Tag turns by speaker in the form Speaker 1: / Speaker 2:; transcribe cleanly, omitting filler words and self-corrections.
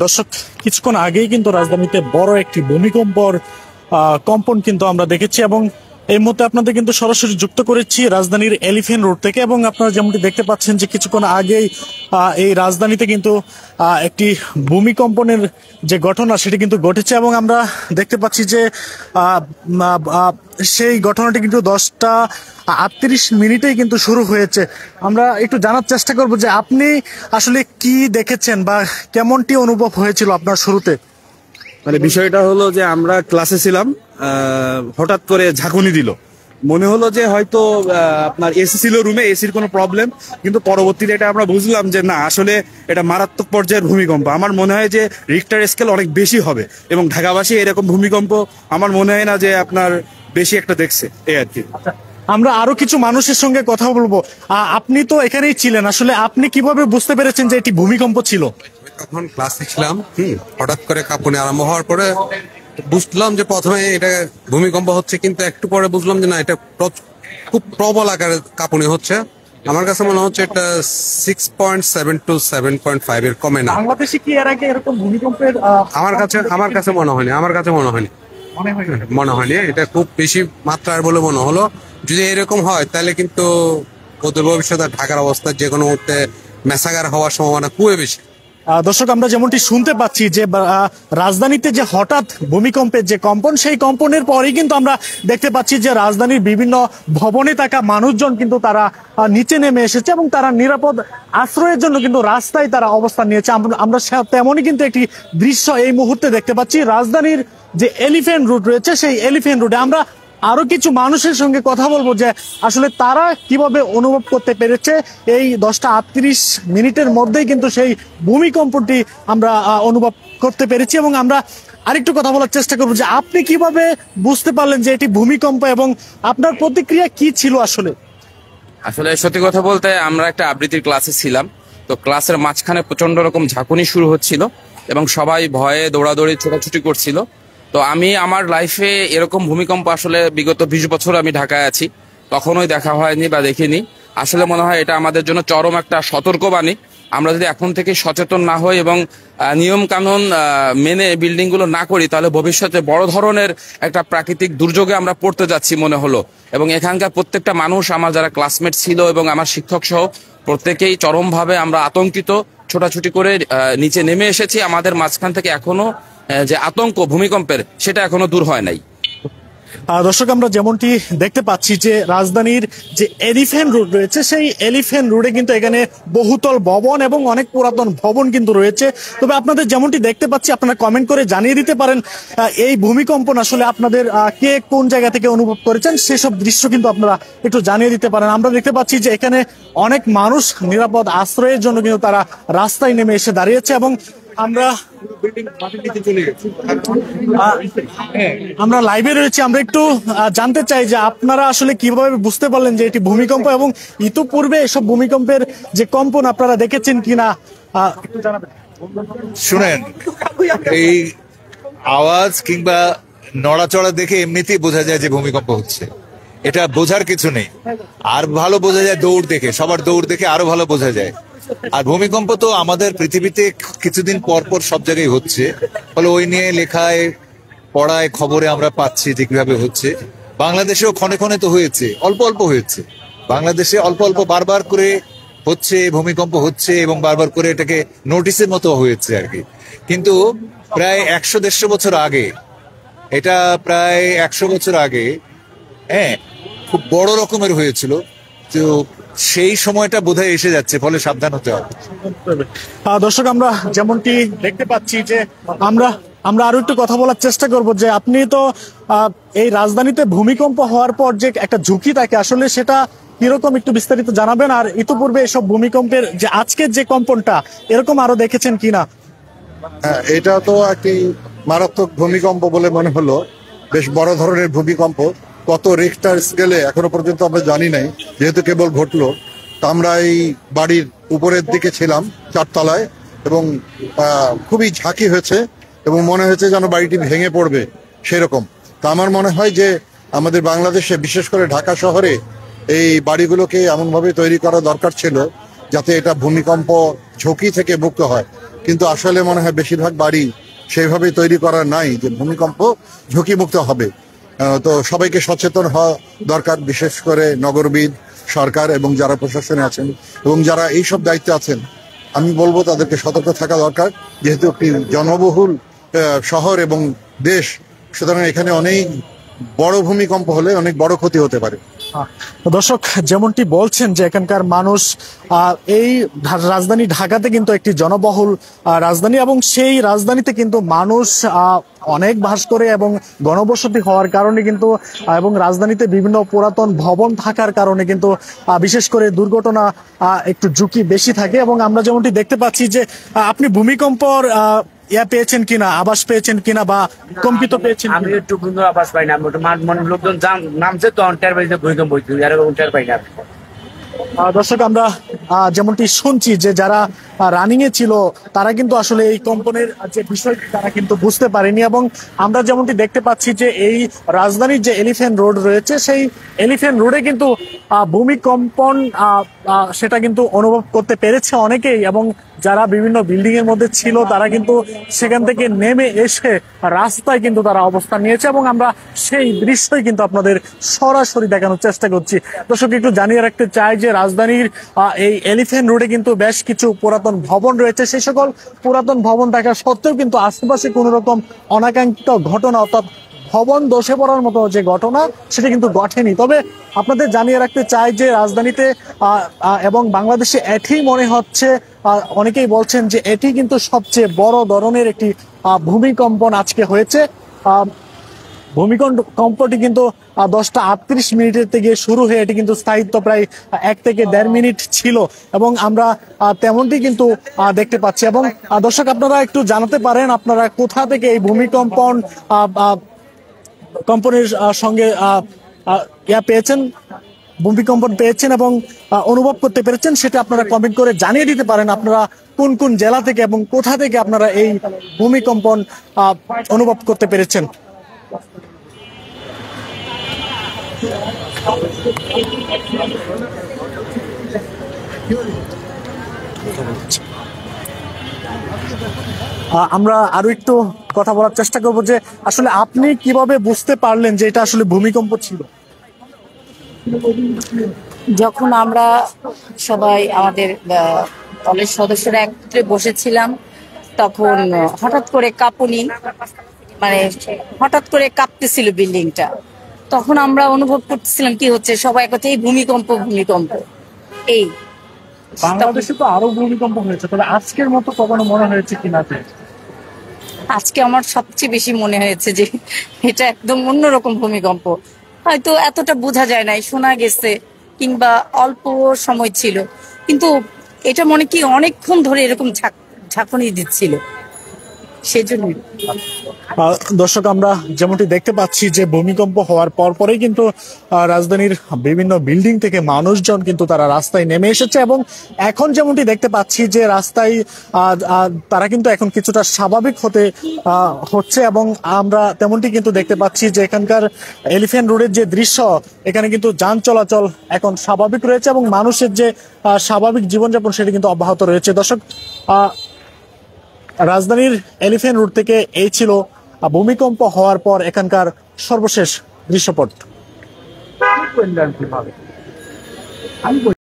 Speaker 1: দর্শক, কিছুক্ষণ আগেই কিন্তু রাজধানীতে বড় একটি ভূমিকম্পর কম্পন কিন্তু আমরা দেখেছি এবং এই মুহূর্তে আপনাদের কিন্তু সরাসরি যুক্ত করেছি রাজধানীর এলিফ্যান্ট রোড থেকে। এবং আপনারা যেমনটি দেখতে পাচ্ছেন যে কিছুক্ষণ আগেই এই রাজধানীতে কিন্তু একটি ভূমিকম্পনের যে ঘটনা সেটি কিন্তু ঘটেছে এবং আমরা দেখতে পাচ্ছি যে সেই ঘটনাটি কিন্তু 10:38 কিন্তু শুরু হয়েছে। আমরা একটু জানার চেষ্টা করব যে আপনি আসলে কি দেখেছেন বা কেমনটি অনুভব হয়েছিল আপনার শুরুতে।
Speaker 2: মানে বিষয়টা হলো যে আমরা ক্লাসে ছিলাম, হঠাৎ করে ঝাঁকুনি দিল, মনে হলো যে হয়তো আপনার এসি ছিল রুমে, এসির কোনো প্রবলেম, কিন্তু পরবর্তীতে এটা আমরা বুঝলাম যে না, আসলে এটা মারাত্মক পর্যায়ের ভূমিকম্প। আমার মনে হয় যে রিক্টার স্কেল অনেক বেশি হবে এবং ঢাকাবাসী এরকম ভূমিকম্প আমার মনে হয় না যে আপনার বেশি একটা দেখছে, এই আর কি।
Speaker 1: আমরা আরো কিছু মানুষের সঙ্গে কথা বলবো। আপনি তো এখানেই ছিলেন, আসলে আপনি কিভাবে বুঝতে পেরেছেন যে এটি ভূমিকম্প ছিল?
Speaker 3: তখন ক্লাসে ছিলাম, হঠাৎ করে কাঁপুনি আরম্ভ হওয়ার পরে বুঝলাম যে প্রথমে এটা ভূমিকম্প হচ্ছে, কিন্তু একটু পরে বুঝলাম যে না, এটা খুব প্রবল আকারে কাঁপুনি হচ্ছে। আমার কাছে মনে হচ্ছে এটা 6.7 to 7.5 এর কমে না।
Speaker 1: বাংলাদেশে কি এর আগে এরকম ভূমিকম্পের
Speaker 3: আমার কাছে মনে হয়নি এটা খুব বেশি মাত্রার বলে মনে হলো। যদি এরকম হয় তাহলে কিন্তু অদূর ভবিষ্যতে ঢাকার অবস্থা যে কোনো মুহূর্তে মেসাগার হওয়ার সম্ভাবনা খুবই বেশি।
Speaker 1: দর্শক, আমরা যেমনটি শুনতে পাচ্ছি যে রাজধানীতে যে হঠাৎ ভূমিকম্পের যে কম্পন, সেই কম্পনের পরেই কিন্তু আমরা দেখতে পাচ্ছি যে রাজধানীর বিভিন্ন ভবনে থাকা মানুষজন কিন্তু তারা নিচে নেমে এসেছে এবং তারা নিরাপদ আশ্রয়ের জন্য কিন্তু রাস্তায় তারা অবস্থান নিয়েছে। আমরা তেমনই কিন্তু একটি দৃশ্য এই মুহূর্তে দেখতে পাচ্ছি রাজধানীর যে এলিফ্যান্ট রোড রয়েছে, সেই এলিফ্যান্ট রোডে আমরা আরো কিছু মানুষের সঙ্গে কথা বলবো যে আসলে তারা কিভাবে অনুভব করতে পেরেছে। এই 10:38 মধ্যেই কিন্তু সেই ভূমিকম্পটি আমরা অনুভব করতে পেরেছি এবং আমরা আরেকটু কথা বলার চেষ্টা করবো যে আপনি কিভাবে বুঝতে পারলেন যে এটি ভূমিকম্প এবং আপনার প্রতিক্রিয়া কি ছিল? আসলে
Speaker 4: সত্যি কথা বলতে আমরা একটা আবৃত্তির ক্লাসে ছিলাম, তো ক্লাসের মাঝখানে প্রচন্ড রকম ঝাঁকুনি শুরু হচ্ছিল এবং সবাই ভয়ে দৌড়াদৌড়ি ছোটাছুটি করছিল। তো আমি আমার লাইফে এরকম ভূমিকম্প আসলে বিগত 20 বছর আমি ঢাকায় আছি, কখনোই দেখা হয়নি বা দেখিনি। আসলে মনে হয় এটা আমাদের জন্য চরম একটা সতর্কবাণী। আমরা যদি এখন থেকে সচেতন না হই এবং নিয়ম কানুন মেনে বিল্ডিং গুলো না করি, তাহলে ভবিষ্যতে বড় ধরনের একটা প্রাকৃতিক দুর্যোগে আমরা পড়তে যাচ্ছি মনে হলো। এবং এখানকার প্রত্যেকটা মানুষ, আমার যারা ক্লাসমেট ছিল এবং আমার শিক্ষক সহ প্রত্যেকেই চরমভাবে আমরা আতঙ্কিত, ছোটাছুটি করে নিচে নেমে এসেছি। আমাদের মাঝখান থেকে এখনো যে আতঙ্ক ভূমিকম্পের, সেটা এখনো দূর হয় নাই।
Speaker 1: দর্শক, আমরা যেমনটি দেখতে পাচ্ছি যে রাজধানীর যে এলিফ্যান্ট রোড রয়েছে, সেই এলিফ্যান্ট রোডে কিন্তু এখানে বহুতল ভবন এবং অনেক পুরাতন ভবন কিন্তু রয়েছে। তবে আপনাদের যেমনটি দেখতে পাচ্ছি, আপনারা কমেন্ট করে জানিয়ে দিতে পারেন এই ভূমিকম্পন আসলে আপনাদের কে কোন জায়গা থেকে অনুভব করেছেন, সেসব দৃশ্য কিন্তু আপনারা একটু জানিয়ে দিতে পারেন। আমরা দেখতে পাচ্ছি যে এখানে অনেক মানুষ নিরাপদ আশ্রয়ের জন্য কিন্তু তারা রাস্তায় নেমে এসে দাঁড়িয়েছে এবং আমরা লাইভে রয়েছি। আমরা একটু জানতে চাই যে আপনারা আসলে কিভাবে বুঝতে পারলেন যে এটি ভূমিকম্প এবং ইতিপূর্বে এসব ভূমিকম্পের যে কম্পন আপনারা দেখেছেন কিনা একটু জানাবেন।
Speaker 5: শুনেন, এই আওয়াজ কিংবা নড়াচড়া দেখে এমনিতেই বোঝা যায় যে ভূমিকম্প হচ্ছে, এটা বোঝার কিছু নেই। আর ভালো বোঝা যায় দৌড় দেখে, সবার দৌড় দেখে আরো ভালো বোঝা যায়। আর ভূমিকম্প তো আমাদের পৃথিবীতে কিছুদিন পর পর সব জায়গায় হচ্ছে, ফলে ওই নিয়ে লেখায় পড়ায় খবরে আমরা পাচ্ছি যে কিভাবে হচ্ছে। বাংলাদেশেও ক্ষণে ক্ষণে তো হয়েছে, অল্প অল্প হয়েছে। বাংলাদেশে অল্প অল্প বারবার করে হচ্ছে, ভূমিকম্প হচ্ছে এবং বারবার করে এটাকে নোটিশের মতো হয়েছে আর কি। কিন্তু প্রায় 100-150 বছর আগে, এটা প্রায় 100 বছর আগে খুব বড় রকমের হয়েছিল। তো সেই সময়টা বোধহয় এসে যাচ্ছে, ফলে সাবধান হতে হবে।
Speaker 1: দর্শক, আমরা যেমনটি দেখতে পাচ্ছি যে আমরা আরো একটু কথা বলার চেষ্টা করব যে আপনি তো এই রাজধানীতে ভূমিকম্প হওয়ার পর যে একটা ঝুঁকি থাকে, আসলে সেটা কিরকম একটু বিস্তারিত জানাবেন। আর ইতিপূর্বে এসব ভূমিকম্পের যে আজকের যে কম্পনটা, এরকম আরো দেখেছেন কিনা?
Speaker 6: হ্যাঁ, এটা তো একটি মারাত্মক ভূমিকম্প বলে মনে হলো, বেশ বড় ধরনের ভূমিকম্প। কত রিক্টার স্কেলে এখনো পর্যন্ত আমরা জানি নাই, যেহেতু কেবল ঘটলো। তো আমরা এই বাড়ির উপরের দিকে ছিলাম 4 তলায় এবং খুবই ঝাঁকি হয়েছে এবং মনে হয়েছে যেন বাড়িটি ভেঙে পড়বে সেরকম। তো আমার মনে হয় যে আমাদের বাংলাদেশে, বিশেষ করে ঢাকা শহরে, এই বাড়িগুলোকে এমনভাবে তৈরি করা দরকার ছিল যাতে এটা ভূমিকম্প ঝুঁকি থেকে মুক্ত হয়। কিন্তু আসলে মনে হয় বেশিরভাগ বাড়ি সেইভাবেই তৈরি করা নাই যে ভূমিকম্প ঝুঁকিমুক্ত হবে। তো সবাইকে সচেতন হওয়া দরকার, বিশেষ করে নগরবিদ, সরকার এবং যারা প্রশাসনে আছেন এবং যারা এইসব দায়িত্বে আছেন। আমি বলবো তাদেরকে সতর্ক থাকা দরকার, যেহেতু একটি জনবহুল শহর এবং দেশ, সুতরাং এখানে অনেক বড় ভূমিকম্প হলে অনেক বড় ক্ষতি হতে পারে।
Speaker 1: দর্শক যেমনটি বলছেন যে এখানকার মানুষ এই রাজধানী ঢাকাতে কিন্তু একটি জনবহুল রাজধানী এবং সেই রাজধানীতে কিন্তু মানুষ অনেক বাস করে এবং গণবসতি হওয়ার কারণে কিন্তু এবং রাজধানীতে বিভিন্ন পুরাতন ভবন থাকার কারণে কিন্তু বিশেষ করে দুর্ঘটনা একটু ঝুঁকি বেশি থাকে। এবং আমরা যেমনটি দেখতে পাচ্ছি যে আপনি ভূমিকম্পর পেয়েছেন কিনা, আবাস পেয়েছেন কিনা বা কম্পিত পেয়েছেন?
Speaker 7: আমি একটু কিন্তু আবাস পাই না, লোকজন নামছে তো অন্টার পাইছে ভূমিকম্প আর অন্টার পাই না।
Speaker 1: দর্শক আমরা যেমনটি শুনছি যে যারা রানিং এ ছিল তারা কিন্তু আসলে এই কম্পনের যে বিষয়টি তারা কিন্তু বুঝতে পারেনি। এবং আমরা যেমনটি দেখতে পাচ্ছি যে এই রাজধানীর যে এলিফ্যান্ট রোড রয়েছে সেই এলিফ্যান্ট রোডে কিন্তু ভূমিকম্পন সেটা কিন্তু অনুভব করতে পেরেছে অনেকেই। এবং যারা বিভিন্ন বিল্ডিং এর মধ্যে ছিল তারা কিন্তু সেখান থেকে নেমে এসে রাস্তায় কিন্তু তারা অবস্থান নিয়েছে এবং আমরা সেই দৃশ্যই কিন্তু আপনাদের সরাসরি দেখানোর চেষ্টা করছি। দর্শক একটু জানিয়ে রাখতে চাই যে রাজধানীর এই এলিফ্যান্ট রোডে কিন্তু বেশ কিছু পুরাতন ভবন রয়েছে। সেই সকল পুরাতন ভবন থাকা সত্ত্বেও কিন্তু আশেপাশে কোনো রকম অনাকাঙ্ক্ষিত ঘটনা অর্থাৎ ভবন ধসে পড়ার মতো যে ঘটনা সেটা কিন্তু ঘটেনি। তবে আপনাদের জানিয়ে রাখতে চাই যে রাজধানীতে এবং বাংলাদেশে এটি মনে হচ্ছে, অনেকেই বলছেন যে এটি কিন্তু সবচেয়ে বড় ধরনের একটি ভূমিকম্পন আজকে হয়েছে। ভূমিকম্পটি কিন্তু 10:38 থেকে শুরু হয়ে এটি কিন্তু স্থায়িত্ব প্রায় 1 থেকে 1.5 মিনিট ছিল এবং আমরা তেমনটি কিন্তু দেখতে পাচ্ছি। এবং দর্শক আপনারা একটু জানাতে পারেন আপনারা কোথা থেকে এই কম্পনের সঙ্গে পেয়েছেন, ভূমিকম্পন পেয়েছেন এবং অনুভব করতে পেরেছেন, সেটা আপনারা কমেন্ট করে জানিয়ে দিতে পারেন আপনারা কোন কোন জেলা থেকে এবং কোথা থেকে আপনারা এই ভূমিকম্পন অনুভব করতে পেরেছেন। আমরা আরো একটু কথা বলার চেষ্টা করবো যে আসলে আপনি কিভাবে বুঝতে পারলেন যে এটা আসলে ভূমিকম্প ছিল?
Speaker 8: যখন আমরা সবাই আমাদের দলের সদস্যরা একত্রে বসেছিলাম তখন হঠাৎ করে কাঁপুনি, মানে হঠাৎ করে কাঁপতেছিল বিল্ডিংটা, তখন আমরা অনুভব করতেছিলাম কি হচ্ছে, সবাই একত্রে এই ভূমিকম্প ভূমিকম্প। এই
Speaker 1: বাংলাদেশে তো আরো ভূমিকম্প হয়েছে, তবে আজকের মতো কখনো মনে হয়েছে কিনা?
Speaker 8: আজকে আমার সবচেয়ে বেশি মনে হয়েছে যে এটা একদম অন্যরকম ভূমিকম্প। হয়তো এতটা বোঝা যায় নাই, শোনা গেছে কিংবা অল্প সময় ছিল, কিন্তু এটা মনে কি অনেকক্ষণ ধরে এরকম ঝাঁকুনি দিচ্ছিল, সেজন্য।
Speaker 1: দর্শক আমরা যেমনটি দেখতে পাচ্ছি যে ভূমিকম্প হওয়ার পরেই কিন্তু রাজধানীর বিভিন্ন বিল্ডিং থেকে মানুষজন কিন্তু তারা রাস্তায় নেমে এসেছে এবং এখন যেমনটি দেখতে পাচ্ছি যে রাস্তায় তারা কিন্তু এখন কিছুটা স্বাভাবিক হচ্ছে এবং আমরা তেমনটি কিন্তু দেখতে পাচ্ছি যে এখানকার এলিফ্যান্ট রোডের যে দৃশ্য, এখানে কিন্তু যান চলাচল এখন স্বাভাবিক রয়েছে এবং মানুষের যে স্বাভাবিক জীবনযাপন সেটা কিন্তু অব্যাহত রয়েছে। দর্শক রাজধানীর এলিফ্যান্ট রোড থেকে এই ছিল ভূমিকম্প হওয়ার পর এখানকার সর্বশেষ দৃশ্যপট।